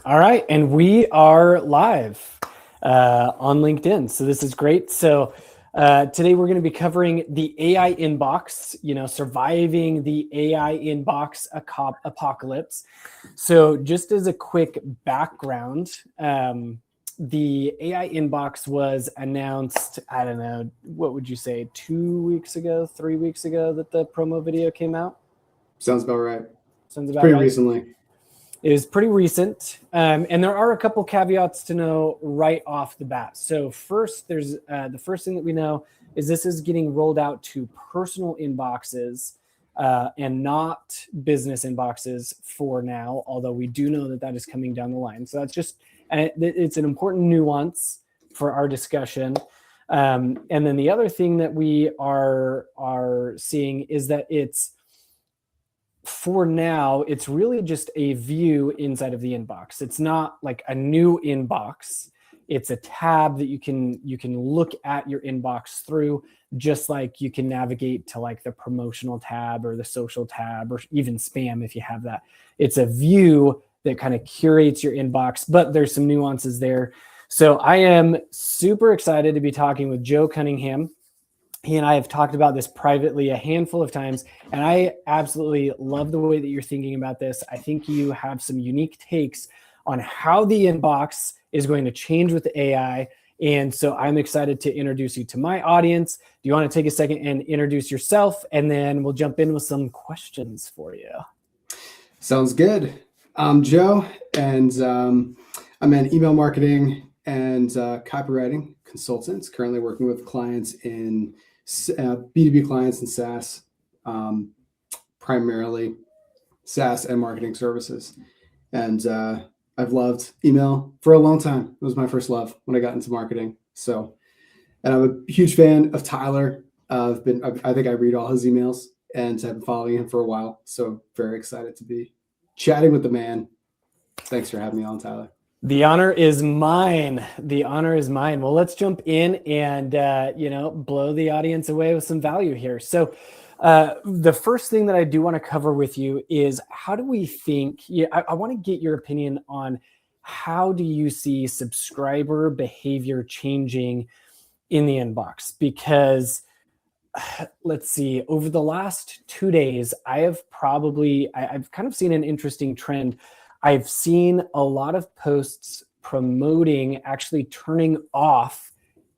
All right, and we are live on LinkedIn. So this is great. So today we're going to be covering the AI inbox, surviving the AI inbox apocalypse. So just as a quick background, the AI inbox was announced, I don't know, what would you say, 2 weeks ago, 3 weeks ago that the promo video came out? Sounds about right. Sounds about Pretty right. recently. It is pretty recent, and there are a couple caveats to know right off the bat. So first, there's the first thing that we know is this is getting rolled out to personal inboxes and not business inboxes for now, although we do know that that is coming down the line. So that's just, and it's an important nuance for our discussion. And then the other thing that we are seeing is that for now, it's really just a view inside of the inbox. It's not like a new inbox. It's a tab that you can look at your inbox through, just like you can navigate to like the promotional tab or the social tab or even spam if you have that. It's a view that kind of curates your inbox, but there's some nuances there. So I am super excited to be talking with Joe Cunningham. He and I have talked about this privately a handful of times, and I absolutely love the way that you're thinking about this. I think you have some unique takes on how the inbox is going to change with the AI. And so I'm excited to introduce you to my audience. Do you want to take a second and introduce yourself? And then we'll jump in with some questions for you. Sounds good. I'm Joe, and I'm an email marketing and copywriting consultant, currently working with clients in B2B clients in SaaS, primarily SaaS and marketing services. And I've loved email for a long time. It was my first love when I got into marketing. So, and I'm a huge fan of Tyler. I think I read all his emails and I've been following him for a while. So very excited to be chatting with the man. Thanks for having me on, Tyler. The honor is mine. The honor is mine. Well, let's jump in and, blow the audience away with some value here. So the first thing that I do want to cover with you is how do we think, I want to get your opinion on how do you see subscriber behavior changing in the inbox? Because let's see, over the last 2 days, I've kind of seen an interesting trend. I've seen a lot of posts promoting actually turning off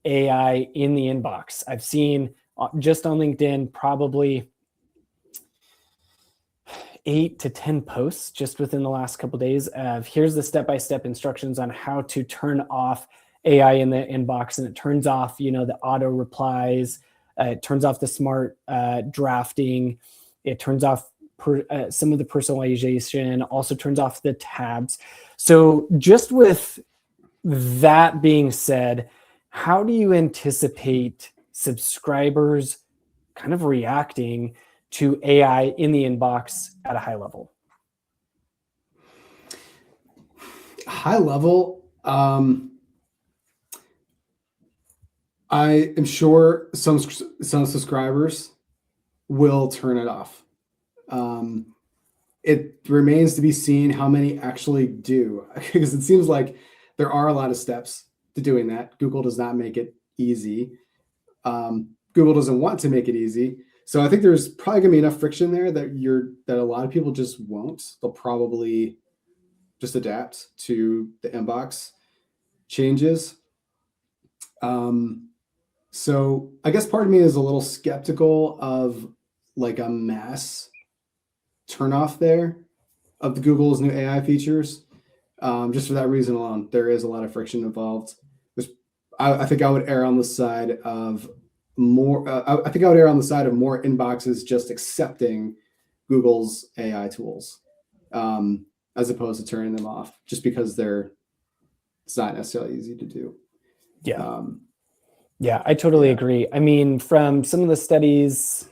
AI in the inbox. I've seen just on LinkedIn probably 8 to 10 posts just within the last couple of days of here's the step-by-step instructions on how to turn off AI in the inbox, and it turns off, the auto replies, it turns off the smart drafting, it turns off some of the personalization, also turns off the tabs. So just with that being said, how do you anticipate subscribers kind of reacting to AI in the inbox at a high level? High level, I am sure some subscribers will turn it off. It remains to be seen how many actually do, because it seems like there are a lot of steps to doing that. Google does not make it easy. Google doesn't want to make it easy. So I think there's probably gonna be enough friction there that a lot of people just won't. They'll probably just adapt to the inbox changes. So I guess part of me is a little skeptical of like a mass turnoff there of the Google's new AI features. Just for that reason alone, there is a lot of friction involved. I think I would err on the side of more. I think I would err on the side of more inboxes just accepting Google's AI tools, as opposed to turning them off, just because it's not necessarily easy to do. Yeah. Yeah, I totally agree. I mean, from some of the studies,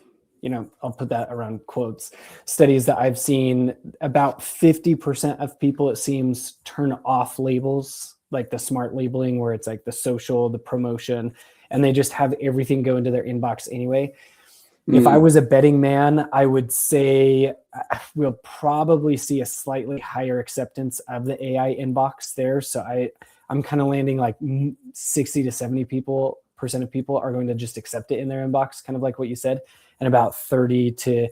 I'll put that around quotes, studies that I've seen, about 50% of people, it seems, turn off labels, like the smart labeling, where it's like the social, the promotion, and they just have everything go into their inbox anyway. If I was a betting man, I would say we'll probably see a slightly higher acceptance of the AI inbox there. So I'm kind of landing like 60 to 70% of people are going to just accept it in their inbox, kind of like what you said. And about 30 to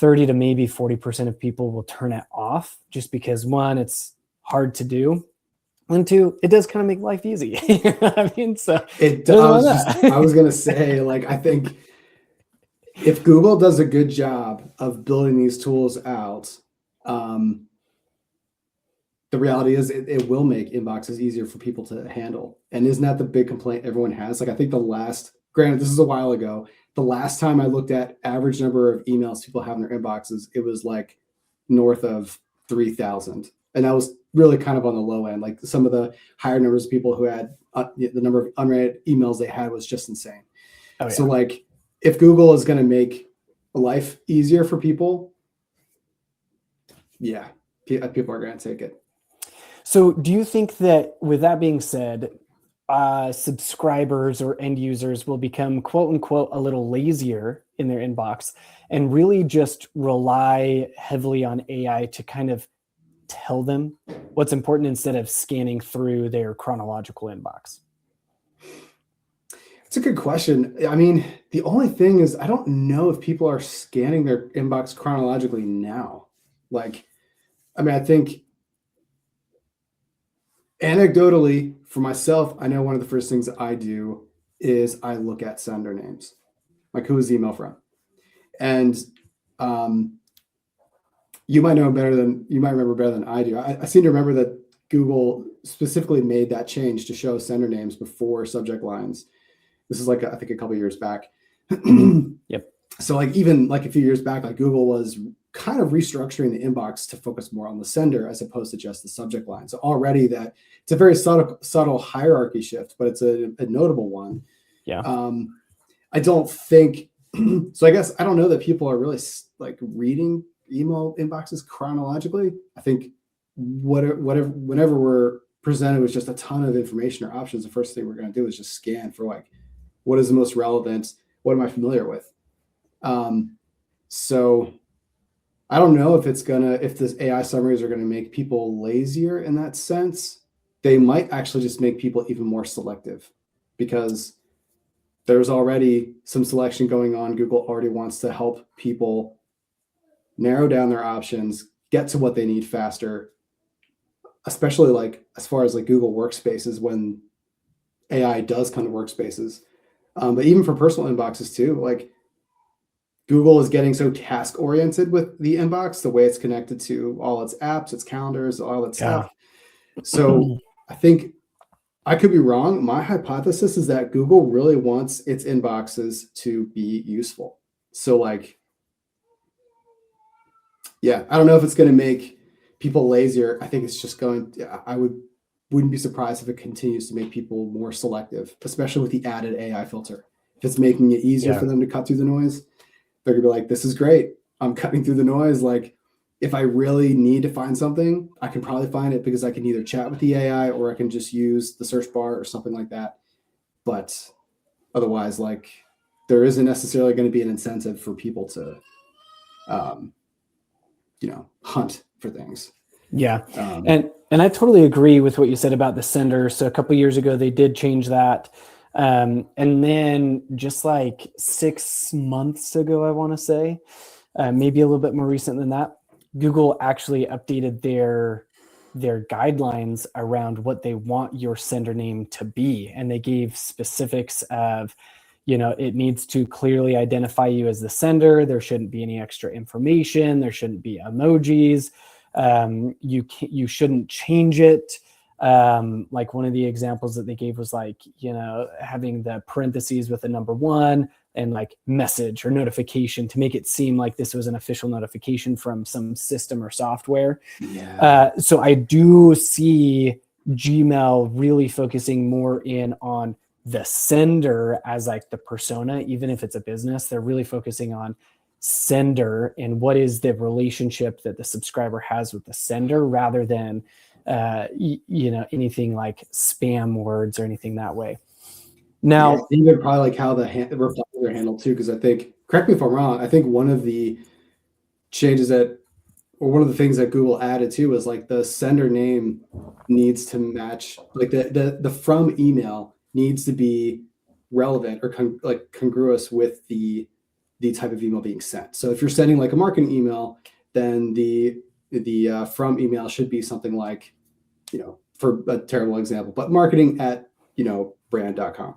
maybe 40% of people will turn it off, just because, one, it's hard to do, and two, it does kind of make life easy. I mean, so it does. I was gonna say, like, I think if Google does a good job of building these tools out, the reality is it will make inboxes easier for people to handle. And isn't that the big complaint everyone has? Like, I think granted, this is a while ago, the last time I looked at average number of emails people have in their inboxes, it was like north of 3,000. And that was really kind of on the low end. Like, some of the higher numbers of people who had the number of unread emails they had was just insane. Oh, yeah. So, like, if Google is going to make life easier for people, yeah, people are going to take it. So do you think that, with that being said, subscribers or end users will become, quote unquote, a little lazier in their inbox and really just rely heavily on AI to kind of tell them what's important instead of scanning through their chronological inbox? It's a good question. I mean, the only thing is, I don't know if people are scanning their inbox chronologically now. Like, I mean, I think anecdotally for myself, I know one of the first things that I do is I look at sender names, like, who is the email from? And you might remember better than I do. I seem to remember that Google specifically made that change to show sender names before subject lines. This is like, I think, a couple of years back. Yep. So, like, even like a few years back, like, Google was kind of restructuring the inbox to focus more on the sender as opposed to just the subject line. So already that it's a very subtle hierarchy shift, but it's a notable one. Yeah. I don't think so. I guess I don't know that people are really like reading email inboxes chronologically. I think whenever we're presented with just a ton of information or options, the first thing we're going to do is just scan for, like, what is the most relevant? What am I familiar with? So I don't know if this AI summaries are going to make people lazier in that sense. They might actually just make people even more selective, because there's already some selection going on. Google already wants to help people narrow down their options, get to what they need faster, especially, like, as far as, like, Google Workspaces, when AI does come to Workspaces. But even for personal inboxes too, like, Google is getting so task oriented with the inbox, the way it's connected to all its apps, its calendars, all that stuff. So I think, I could be wrong. My hypothesis is that Google really wants its inboxes to be useful. So, like, yeah, I don't know if it's going to make people lazier. I think it's just wouldn't be surprised if it continues to make people more selective, especially with the added AI filter. If it's making it easier for them to cut through the noise, they're gonna be like, this is great. I'm cutting through the noise. Like, if I really need to find something, I can probably find it, because I can either chat with the AI or I can just use the search bar or something like that. But otherwise, like, there isn't necessarily going to be an incentive for people to, hunt for things. Yeah. And I totally agree with what you said about the sender. So a couple of years ago, they did change that. And then just like 6 months ago, I want to say, maybe a little bit more recent than that, Google actually updated their guidelines around what they want your sender name to be. And they gave specifics of, it needs to clearly identify you as the sender. There shouldn't be any extra information. There shouldn't be emojis. You shouldn't change it. Like, one of the examples that they gave was, like, having the parentheses with the number 1 and, like, message or notification to make it seem like this was an official notification from some system or software. Yeah. So I do see Gmail really focusing more in on the sender as, like, the persona. Even if it's a business, they're really focusing on sender and what is the relationship that the subscriber has with the sender, rather than anything like spam words or anything that way. Now, even probably like how the replies are handled too, because I think correct me if I'm wrong, I think one of the changes that, or one of the things that Google added too was like the sender name needs to match, like the from email needs to be relevant or like congruous with the type of email being sent. So if you're sending like a marketing email, then the from email should be something like, for a terrible example, but marketing at, brand.com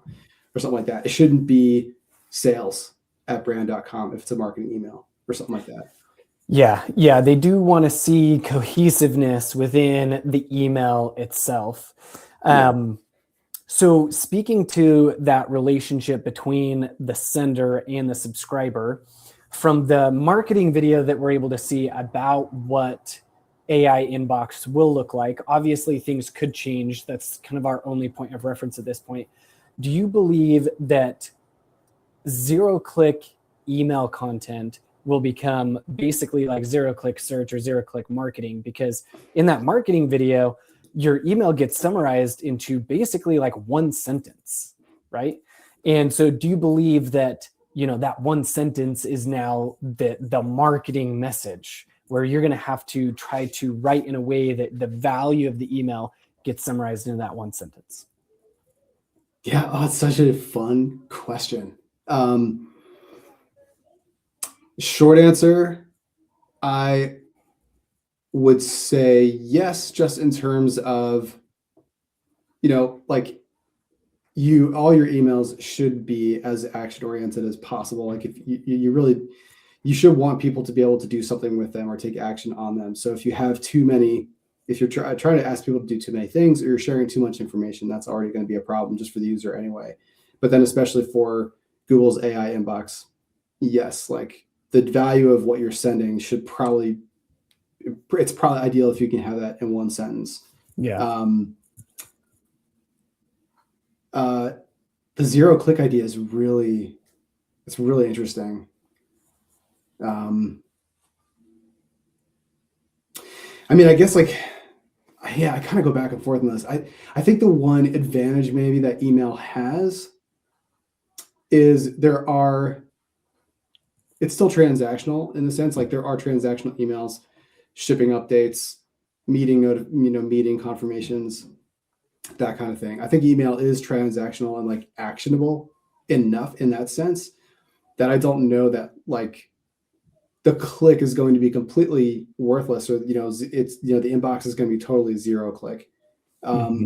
or something like that. It shouldn't be sales at brand.com if it's a marketing email or something like that. Yeah, they do want to see cohesiveness within the email itself. So speaking to that relationship between the sender and the subscriber, from the marketing video that we're able to see about what AI inbox will look like, obviously things could change. That's kind of our only point of reference at this point. Do you believe that zero-click email content will become basically like zero-click search or zero-click marketing? Because in that marketing video, your email gets summarized into basically like one sentence, right? And so do you believe that, that one sentence is now the marketing message, where you're going to have to try to write in a way that the value of the email gets summarized into that one sentence? Yeah, it's such a fun question. Short answer, I would say yes, just in terms of, like all your emails should be as action oriented as possible. Like if you should want people to be able to do something with them or take action on them. So if you have too many, if you're trying to ask people to do too many things, or you're sharing too much information, that's already going to be a problem just for the user anyway. But then especially for Google's AI inbox, yes, like the value of what you're sending should probably, it's probably ideal if you can have that in one sentence. Yeah. The zero click idea is really interesting. I mean, I guess like, yeah, I kind of go back and forth on this. I think the one advantage maybe that email has is it's still transactional in the sense, like there are transactional emails, shipping updates, meeting confirmations, that kind of thing. I think email is transactional and like actionable enough in that sense that I don't know that like the click is going to be completely worthless, or it's the inbox is going to be totally zero click. But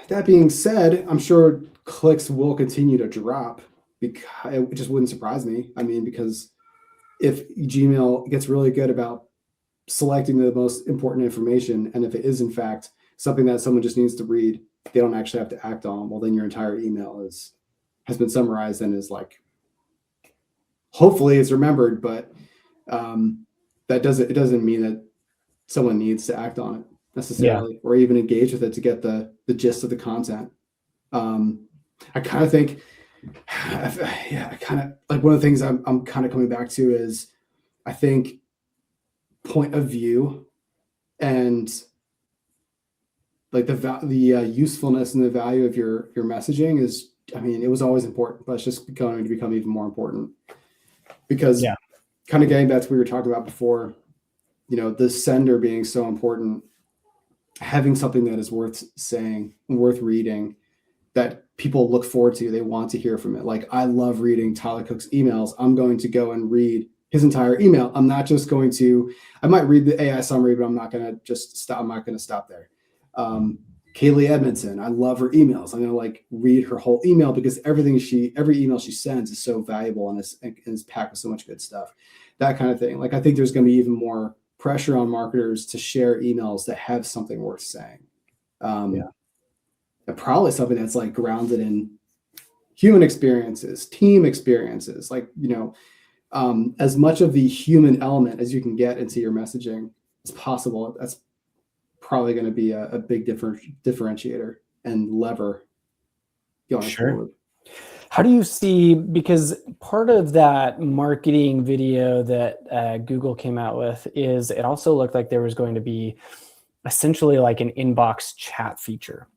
that being said, I'm sure clicks will continue to drop, because it just wouldn't surprise me. I mean, because if Gmail gets really good about selecting the most important information, and if it is in fact something that someone just needs to read, they don't actually have to act on, well, then your entire email has been summarized and is like, hopefully it's remembered, but it doesn't mean that someone needs to act on it necessarily, or even engage with it to get the gist of the content. I kind of think, I kind of like, one of the things I'm kind of coming back to is, I think point of view and like the usefulness and the value of your messaging is, I mean, it was always important, but it's just going to become even more important, because kind of getting back to what we were talking about before, the sender being so important, having something that is worth saying and worth reading, that people look forward to, they want to hear from it. Like, I love reading Tyler Cook's emails. I'm going to go and read his entire email. I'm not just going to, I might read the AI summary, but I'm not going to just stop. I'm not going to stop there. Kaylee Edmondson, I love her emails. I'm going to like read her whole email, because every email she sends is so valuable and is packed with so much good stuff, that kind of thing. Like, I think there's going to be even more pressure on marketers to share emails that have something worth saying. And probably something that's like grounded in human experiences, team experiences, like, as much of the human element as you can get into your messaging as possible. That's probably going to be a big differentiator and lever going forward. How do you see, because part of that marketing video that Google came out with is, it also looked like there was going to be essentially like an inbox chat feature,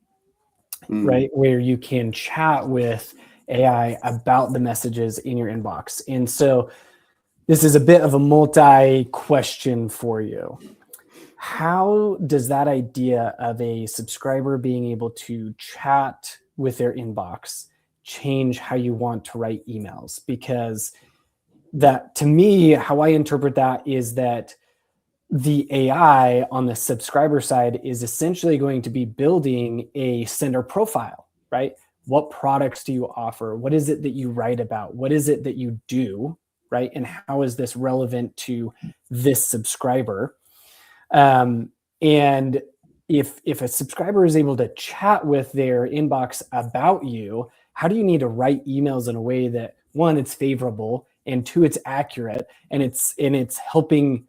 right? Where you can chat with AI about the messages in your inbox. And so this is a bit of a multi-question for you. How does that idea of a subscriber being able to chat with their inbox change how you want to write emails? Because that, to me, how I interpret that is that the AI on the subscriber side is essentially going to be building a sender profile, right? What products do you offer? What is it that you write about? What is it that you do, right? And how is this relevant to this subscriber? And if a subscriber is able to chat with their inbox about you, how do you need to write emails in a way that, one, it's favorable, and two, it's accurate, and it's helping,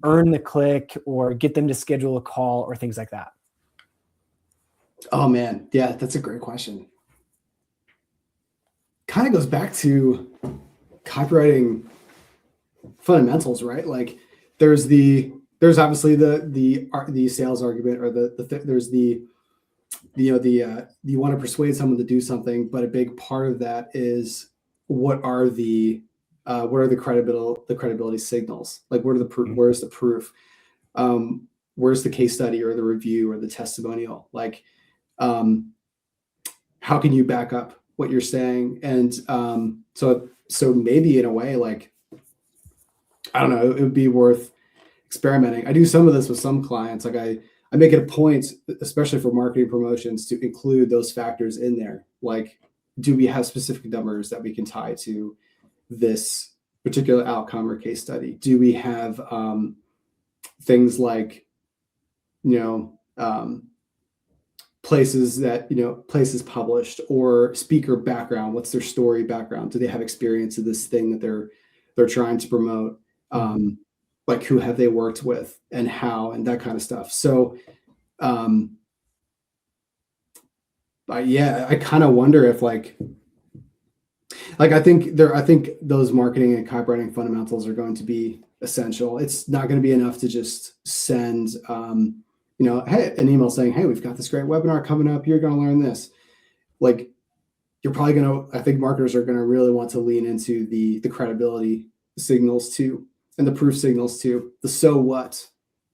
earn the click or get them to schedule a call or things like that? Oh man, yeah, that's a great question. Kind of goes back to copywriting fundamentals, right? Like there's obviously the sales argument, or there's you want to persuade someone to do something, but a big part of that is what are the credibility signals? Like where's the proof? Where's the case study or the review or the testimonial? Like how can you back up what you're saying? And so maybe in a way, like, I don't know, it would be worth experimenting. I do some of this with some clients. Like I make it a point, especially for marketing promotions, to include those factors in there. Like, do we have specific numbers that we can tie to this particular outcome or case study? Do we have things like, places published, or speaker background? What's their story background? Do they have experience of this thing that they're trying to promote? Like who have they worked with and how, and that kind of stuff. So, I kind of wonder if I think those marketing and copywriting fundamentals are going to be essential. It's not going to be enough to just send, hey, an email saying, hey, we've got this great webinar coming up. You're going to learn this. Like, you're probably I think marketers are going to really want to lean into the credibility signals too, and the proof signals too, the so what,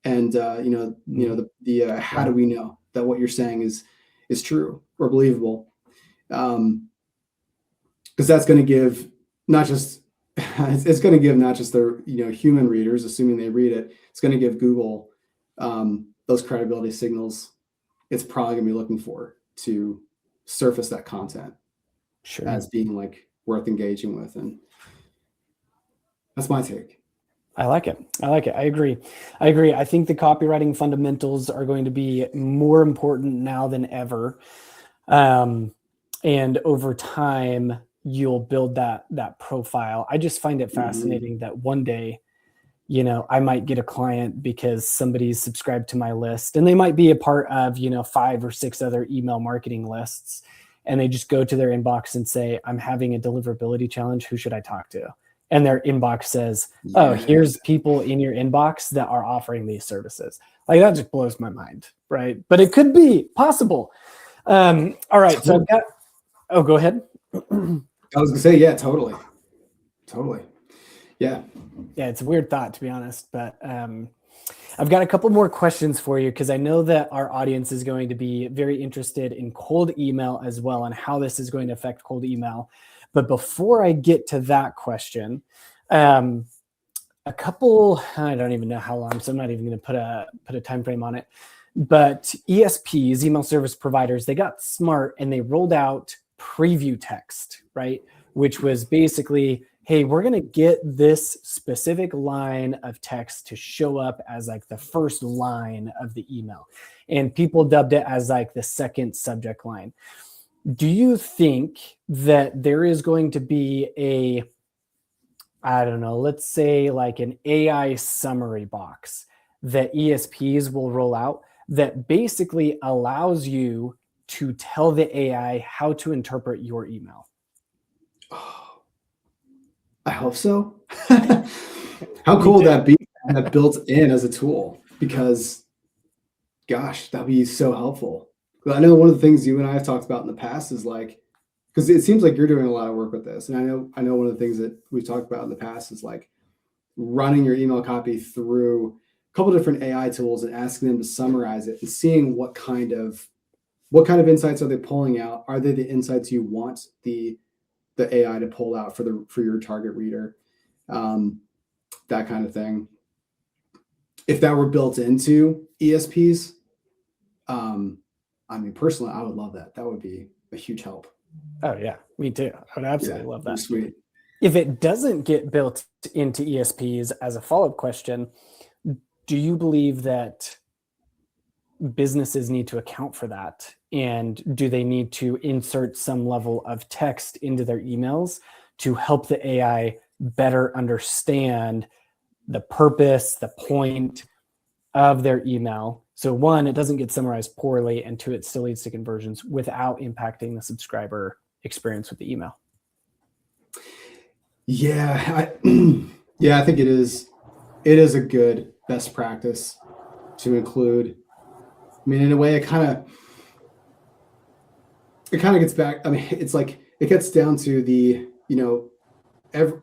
and how do we know that what you're saying is true or believable? Because that's going to give not just it's going to give not just the human readers, assuming they read it, it's going to give Google those credibility signals it's probably going to be looking for to surface that content as being like worth engaging with. And that's my take. I like it. I agree. I think the copywriting fundamentals are going to be more important now than ever. And over time, you'll build that profile. I just find it fascinating that one day, I might get a client because somebody's subscribed to my list, and they might be a part of, 5 or 6 other email marketing lists. And they just go to their inbox and say, I'm having a deliverability challenge. Who should I talk to? And their inbox says, oh, here's people in your inbox that are offering these services. Like, that just blows my mind, right? But it could be possible. All right. So go ahead. I was gonna say, yeah, totally. Yeah, it's a weird thought, to be honest, but I've got a couple more questions for you, because I know that our audience is going to be very interested in cold email as well, and how this is going to affect cold email. But before I get to that question, I don't even know how long, so I'm not even going to put a time frame on it. But ESPs, email service providers, they got smart and they rolled out preview text, right? Which was basically, hey, we're going to get this specific line of text to show up as like the first line of the email. And people dubbed it as like the second subject line. Do you think that there is going to be let's say like an AI summary box that ESPs will roll out that basically allows you to tell the AI how to interpret your email? Oh, I hope so. How cool would that be, that built in as a tool? Because, gosh, that'd be so helpful. I know one of the things you and I have talked about in the past is like because it seems like you're doing a lot of work with this, and I know one of the things that we've talked about in the past is like running your email copy through a couple different AI tools and asking them to summarize it and seeing what kind of insights are they pulling out? Are they the insights you want the AI to pull out for your target reader? That kind of thing. If that were built into ESPs, I mean, personally, I would love that. That would be a huge help. Oh yeah, me too. I would absolutely love that. Sweet. If it doesn't get built into ESPs, as a follow-up question, do you believe that businesses need to account for that? And do they need to insert some level of text into their emails to help the AI better understand the purpose, the point of their email? So one, it doesn't get summarized poorly, and two, it still leads to conversions without impacting the subscriber experience with the email. Yeah, I think it is a good best practice to include. I mean, in a way, it kind of gets back. I mean, it's like it gets down to the,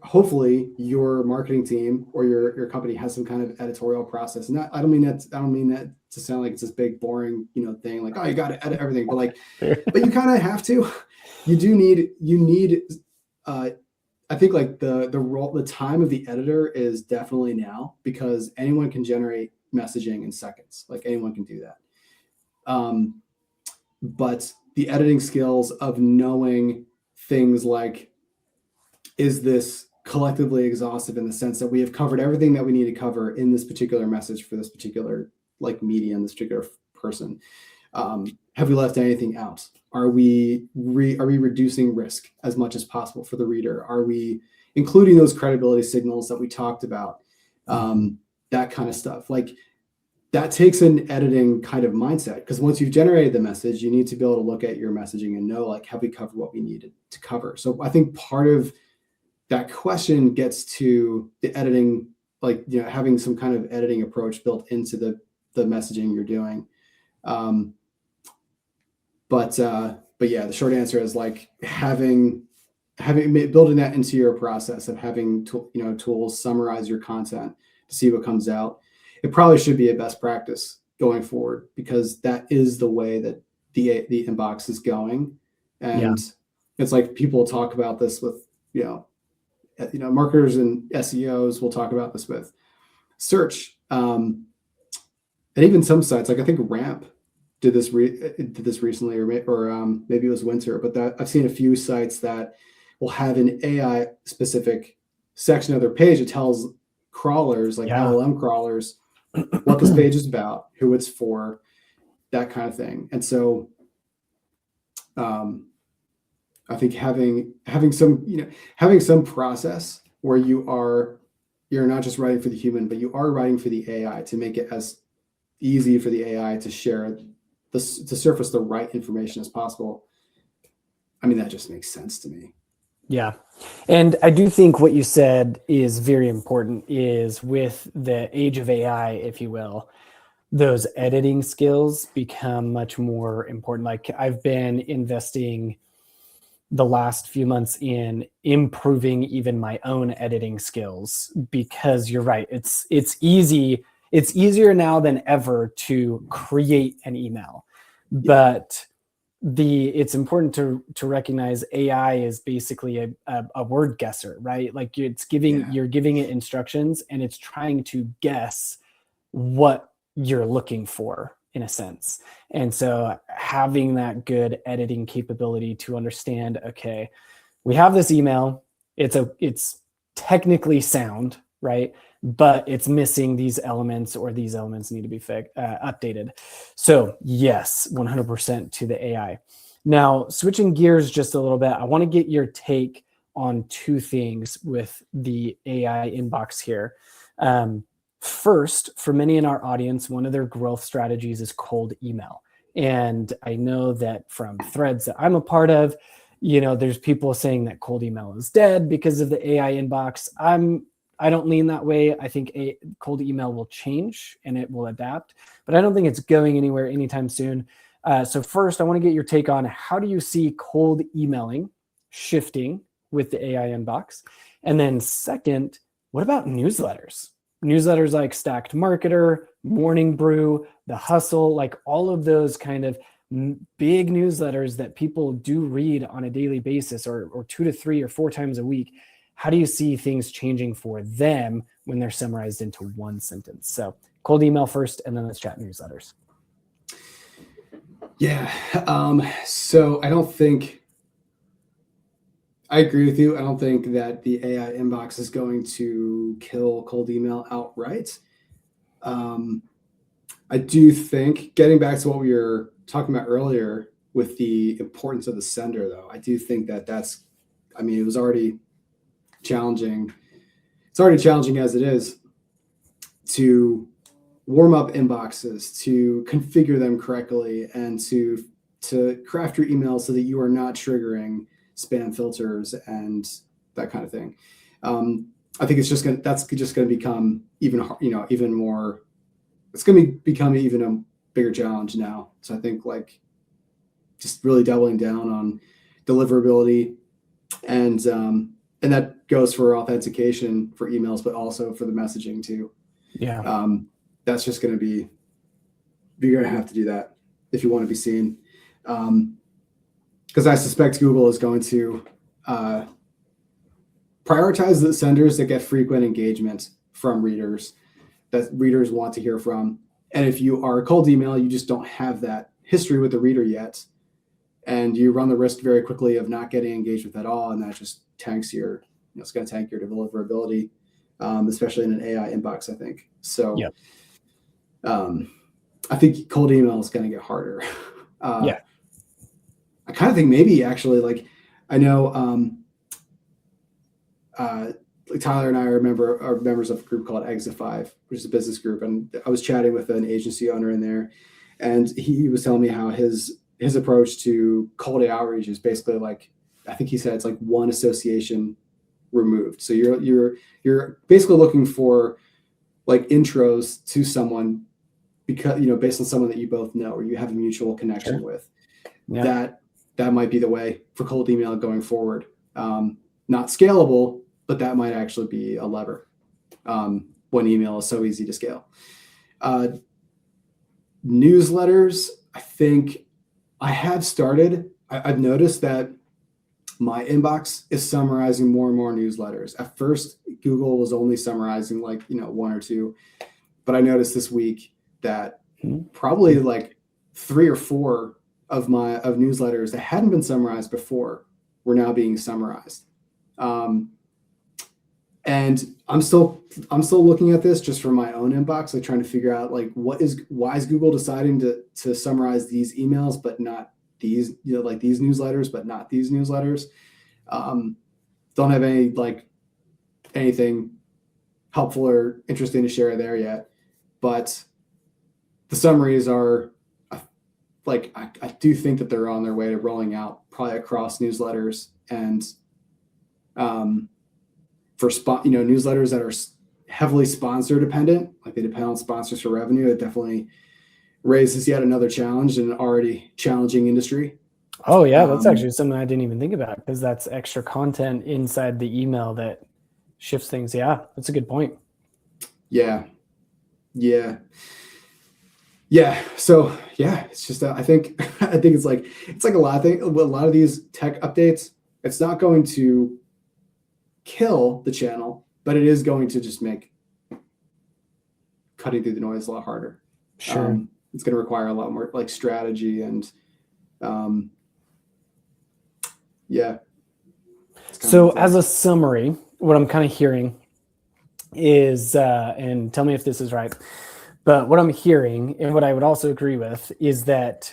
hopefully your marketing team or your company has some kind of editorial process. And I don't mean that to sound like it's this big boring, thing like, oh, you got to edit everything, but like, but you kind of have to. You need. I think like the time of the editor is definitely now, because anyone can generate messaging in seconds. Like anyone can do that. But the editing skills of knowing things like, is this collectively exhaustive in the sense that we have covered everything that we need to cover in this particular message for this particular like medium, this particular person? Have we left anything out? Are we reducing risk as much as possible for the reader? Are we including those credibility signals that we talked about? That kind of stuff. Like that takes an editing kind of mindset, because once you've generated the message, you need to be able to look at your messaging and know, like, have we covered what we needed to cover? So I think part of that question gets to the editing, like, having some kind of editing approach built into the messaging you're doing. But yeah, the short answer is like building that into your process of having tools summarize your content to see what comes out. It probably should be a best practice going forward, because that is the way that the inbox is going. And It's like people talk about this with, marketers and SEOs will talk about this with search. And even some sites, like I think Ramp did this recently, or maybe it was Winter, but I've seen a few sites that will have an AI specific section of their page that tells crawlers, like LLM crawlers, what this page is about, who it's for, that kind of thing. And so I think having some process where you're not just writing for the human, but you are writing for the AI to make it as easy for the AI to share to surface the right information as possible. I mean, that just makes sense to me. Yeah. And I do think what you said is very important, is with the age of AI, if you will, those editing skills become much more important. Like I've been investing the last few months in improving even my own editing skills, because you're right. It's easier now than ever to create an email, but it's important to recognize AI is basically a word guesser, right? Like you're giving it instructions and it's trying to guess what you're looking for, in a sense. And so having that good editing capability to understand, okay, we have this email, it's technically sound, right? But it's missing these elements, or these elements need to be updated. So yes, 100% to the AI. Now, switching gears just a little bit, I want to get your take on two things with the AI inbox here. First, for many in our audience, one of their growth strategies is cold email. And I know that from threads that I'm a part of, there's people saying that cold email is dead because of the AI inbox. I don't lean that way. I think cold email will change and it will adapt, but I don't think it's going anywhere anytime soon. So first, I want to get your take on, how do you see cold emailing shifting with the AI inbox? And then second, what about newsletters? Newsletters like Stacked Marketer, Morning Brew, The Hustle, like all of those kind of big newsletters that people do read on a daily basis, or 2 to 3 or 4 times a week. How do you see things changing for them when they're summarized into one sentence? So cold email first, and then let's chat newsletters. Yeah. So I agree with you. I don't think that the AI inbox is going to kill cold email outright. I do think, getting back to what we were talking about earlier with the importance of the sender, though, I do think that it was already challenging. It's already challenging as it is to warm up inboxes, to configure them correctly, and to craft your emails so that you are not triggering spam filters and that kind of thing. I think that's just going to become even more. It's going to become even a bigger challenge now. So I think just really doubling down on deliverability, and that goes for authentication for emails, but also for the messaging too. Yeah. That's just going to be, you're going to have to do that if you want to be seen. Because I suspect Google is going to prioritize the senders that get frequent engagement from readers, that readers want to hear from. And if you are a cold email, you just don't have that history with the reader yet. And you run the risk very quickly of not getting engaged with at all. And that just tanks it's going to tank your deliverability, especially in an AI inbox, I think. So Yep. I think cold email is going to get harder. Yeah. I kind of think maybe actually, I know Tyler and I are members of a group called Exify, which is a business group. And I was chatting with an agency owner in there, and he was telling me how his approach to cold outreach is basically I think he said it's like one association removed. So you're basically looking for intros to someone because, based on someone that you both know or you have a mutual connection with. Yeah. That might be the way for cold email going forward. Not scalable, but that might actually be a lever when email is so easy to scale. Newsletters, I think I have started. I've noticed that my inbox is summarizing more and more newsletters. At first, Google was only summarizing 1 or 2, but I noticed this week that probably 3 or 4 of newsletters that hadn't been summarized before were now being summarized. And I'm still looking at this just for my own inbox, trying to figure out why is Google deciding to summarize these emails but not these, these newsletters but not these newsletters. Don't have any anything helpful or interesting to share there yet, but the summaries are I do think that they're on their way to rolling out probably across newsletters, and for newsletters that are heavily sponsor dependent, they depend on sponsors for revenue. It definitely raises yet another challenge in an already challenging industry. Oh yeah, that's actually something I didn't even think about, because that's extra content inside the email that shifts things. Yeah, that's a good point. Yeah. So yeah, it's just I think it's a lot of these tech updates. It's not going to kill the channel, but it is going to just make cutting through the noise a lot harder. Sure. It's going to require a lot more strategy and yeah. So as a summary, what I'm kind of hearing is, and tell me if this is right, but what I'm hearing, and what I would also agree with, is that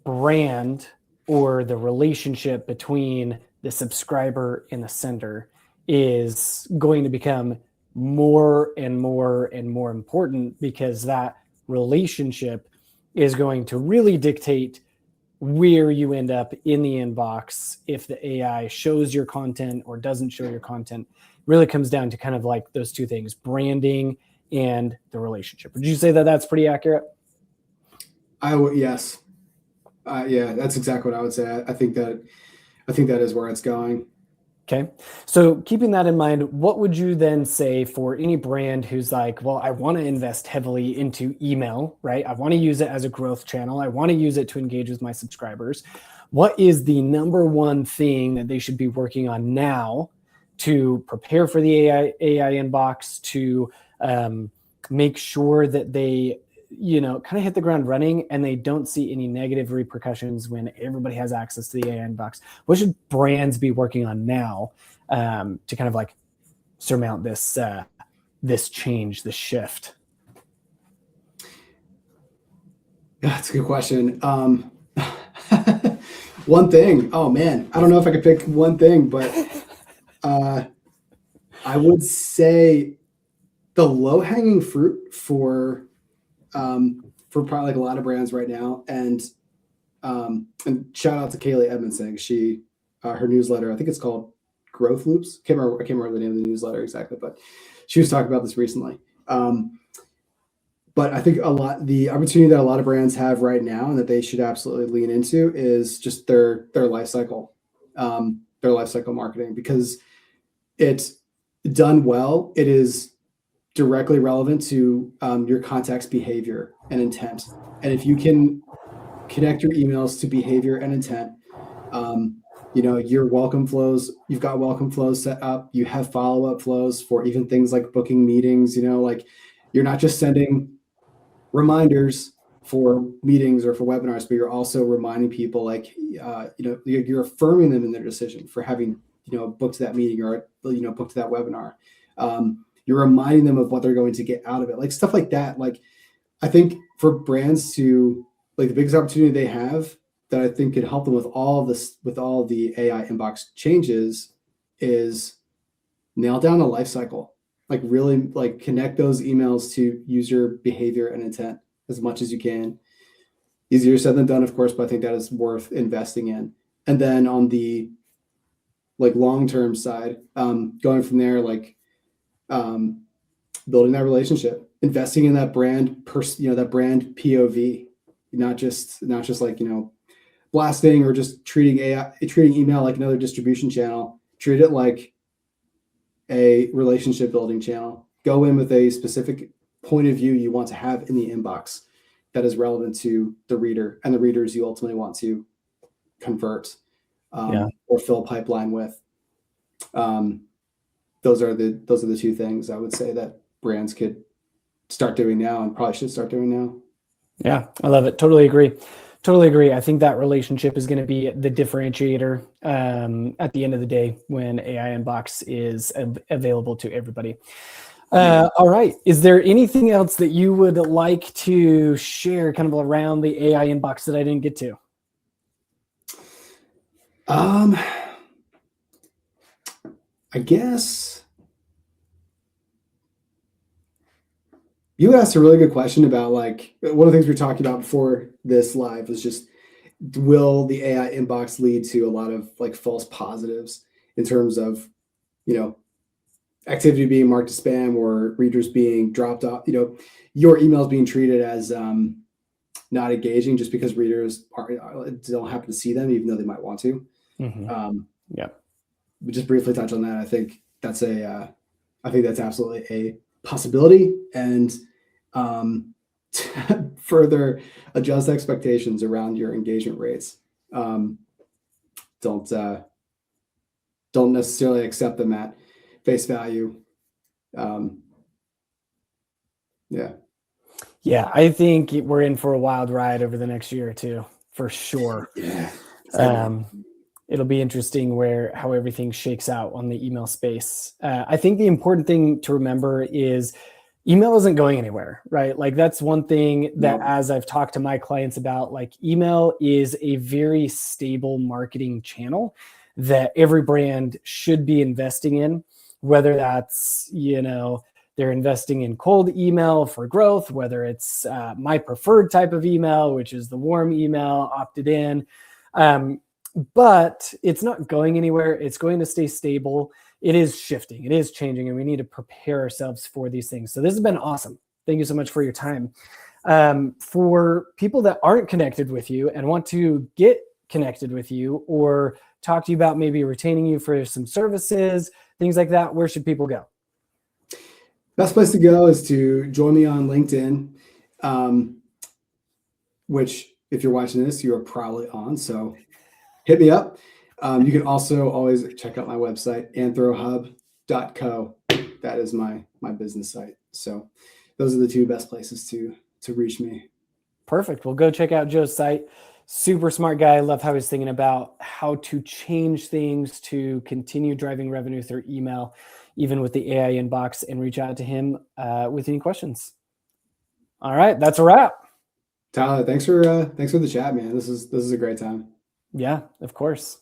brand, or the relationship between the subscriber and the sender, is going to become more and more and more important, because that relationship is going to really dictate where you end up in the inbox. If the AI shows your content or doesn't show your content, really comes down to kind of those two things: branding and the relationship. Would you say that that's pretty accurate? I would, yes. Yeah, that's exactly what I would say. I think that I think that is where it's going. Okay. So keeping that in mind, what would you then say for any brand who's like, well, I want to invest heavily into email, right? I want to use it as a growth channel. I want to use it to engage with my subscribers. What is the number one thing that they should be working on now to prepare for the AI inbox, to make sure that they, kind of hit the ground running and they don't see any negative repercussions when everybody has access to the AI inbox? What should brands be working on now to kind of like surmount this change, this shift? Yeah, that's a good question. One thing. Oh man, I don't know if I could pick one thing, but I would say the low-hanging fruit for probably like a lot of brands right now, and shout out to Kaylee Edmondson. She her newsletter, I think it's called Growth Loops. I can't remember the name of the newsletter exactly, but she was talking about this recently. But I think the opportunity that a lot of brands have right now and that they should absolutely lean into is just their life cycle, marketing, because it's done well. It is directly relevant to your contact's behavior and intent. And if you can connect your emails to behavior and intent, your welcome flows, you've got welcome flows set up, you have follow-up flows for even things like booking meetings, like you're not just sending reminders for meetings or for webinars, but you're also reminding people, like, you're affirming them in their decision for having, booked that meeting or, booked that webinar. You're reminding them of what they're going to get out of it, like stuff like that. Like, I think for brands to, like, the biggest opportunity they have that I think could help them with all the AI inbox changes is nail down the life cycle. Like, really, like, connect those emails to user behavior and intent as much as you can. Easier said than done, of course, but I think that is worth investing in. And then on the like long-term side, going from there, like building that relationship, investing in that brand, that brand POV, not just like, blasting or just treating email like another distribution channel. Treat it like a relationship building channel. Go in with a specific point of view you want to have in the inbox that is relevant to the reader and the readers you ultimately want to convert or fill a pipeline with. Those are the two things I would say that brands could start doing now and probably should start doing now. Yeah, I love it. Totally agree. I think that relationship is going to be the differentiator at the end of the day when AI Inbox is available to everybody. All right. Is there anything else that you would like to share kind of around the AI Inbox that I didn't get to? I guess you asked a really good question about, like, one of the things we were talking about before this live was just, will the AI inbox lead to a lot of like false positives in terms of, activity being marked as spam or readers being dropped off, your emails being treated as not engaging just because readers don't happen to see them, even though they might want to. Mm-hmm. We just briefly touch on that. I think that's absolutely a possibility, and further adjust expectations around your engagement rates. Don't necessarily accept them at face value. Yeah, I think we're in for a wild ride over the next year or two, for sure. Yeah. It'll be interesting how everything shakes out on the email space. I think the important thing to remember is email isn't going anywhere, right? Like, that's one thing that as I've talked to my clients about, like, email is a very stable marketing channel that every brand should be investing in, whether that's, they're investing in cold email for growth, whether it's my preferred type of email, which is the warm email, opted in. But it's not going anywhere. It's going to stay stable. It is shifting. It is changing, and we need to prepare ourselves for these things. So this has been awesome. Thank you so much for your time. For people that aren't connected with you and want to get connected with you or talk to you about maybe retaining you for some services, things like that, where should people go? Best place to go is to join me on LinkedIn, which if you're watching this, you are probably on. So hit me up. You can also always check out my website, anthrohub.co. That is my business site. So those are the two best places to reach me. Perfect. Well, go check out Joe's site. Super smart guy. I love how he's thinking about how to change things to continue driving revenue through email, even with the AI inbox, and reach out to him with any questions. All right, that's a wrap. Tyler, thanks for the chat, man. This is a great time. Yeah, of course.